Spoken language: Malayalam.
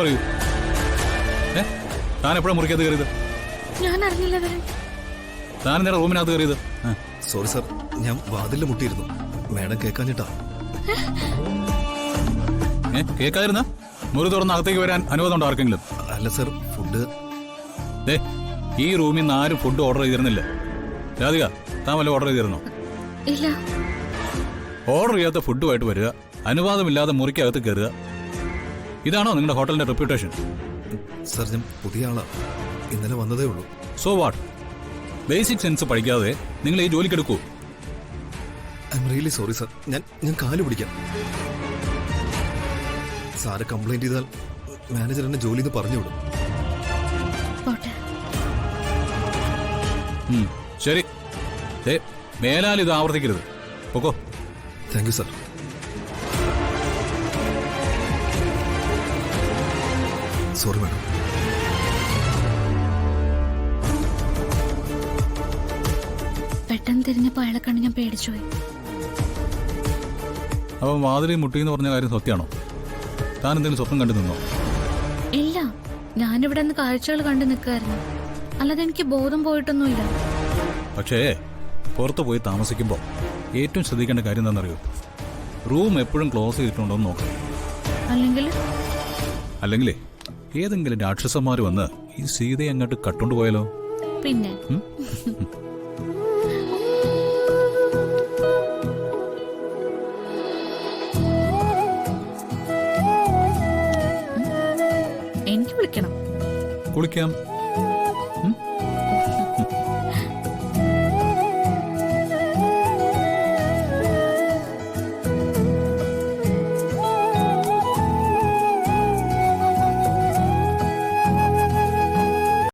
പറയൂ. താൻ എപ്പോഴാണ് മുറിക്കകത്ത് കയറിയത്? ഞാൻ അറിഞ്ഞില്ല. താൻ നേരെ റൂമിനകത്ത് കയറിയത്? സോറി സാർ, ഞാൻ വാതിലിൽ മുട്ടിയിരുന്നു. മാഡം കേൾക്കാഞ്ഞിട്ടാ. കേൾക്കാതിരുന്ന മുറി തുറന്ന് അകത്തേക്ക് വരാൻ അനുവാദം ഉണ്ടോ ആർക്കെങ്കിലും? അല്ല സാർ, ഫുഡ് ഈ റൂമിൽ നിന്ന് ആരും ഫുഡ് ഓർഡർ ചെയ്തിരുന്നില്ല. രാധിക, താൻ വല്ല ഓർഡർ ചെയ്തിരുന്നോ? ഇല്ല. ഓർഡർ ചെയ്യാത്ത ഫുഡുമായിട്ട് വരിക, അനുവാദമില്ലാതെ മുറിക്കകത്ത് കയറുക, ഇതാണോ നിങ്ങളുടെ ഹോട്ടലിന്റെ റെപ്യൂട്ടേഷൻ? സാർ, ഞാൻ പുതിയ ആളാ, ഇന്നലെ വന്നതേ ഉള്ളൂ. So what? ബേസിക് സെൻസ് പഠിക്കാതെ നിങ്ങൾ ഈ ജോലിക്കെടുക്കൂ? I'm really sorry sir. ഞാൻ കാല് പിടിക്കാം. സാറ് കംപ്ലൈന്റ് ചെയ്താൽ മാനേജർ എന്നെ ജോലിന്ന് പറഞ്ഞു വിടും. ശരി, മേലാൽ ഇത് ആവർത്തിക്കരുത്. Okay? Thank you sir. Sorry madam. പെട്ടെന്ന് തിരിഞ്ഞപ്പോ അയാളെ കണ്ട് ഞാൻ പേടിച്ചുപോയി. അപ്പം വാതിലി മുട്ടിന്ന് പറഞ്ഞ കാര്യം സത്യമാണോ? താൻ എന്തെങ്കിലും സ്വപ്നം കണ്ടു നിന്നോ? ഇല്ല, ഞാനിവിടെ നിന്ന് കാഴ്ചകൾ കണ്ടു നിൽക്കായിരുന്നു, അല്ലാതെ എനിക്ക് ബോധം പോയിട്ടൊന്നുമില്ല. പക്ഷേ പുറത്തു പോയി താമസിക്കുമ്പോൾ ഏറ്റവും ശ്രദ്ധിക്കേണ്ട കാര്യം എന്താണെന്നറിയോ? റൂം എപ്പോഴും ക്ലോസ് ചെയ്തിട്ടുണ്ടോ എന്ന് നോക്കണം. അല്ലെങ്കിലേ ഏതെങ്കിലും രാക്ഷസന്മാർ വന്ന് ഈ സീതയെ അങ്ങോട്ട് കട്ടുകൊണ്ട് പോയാലോ? പിന്നെ എനിക്ക് വിളിക്കണം. കുളിക്കാം.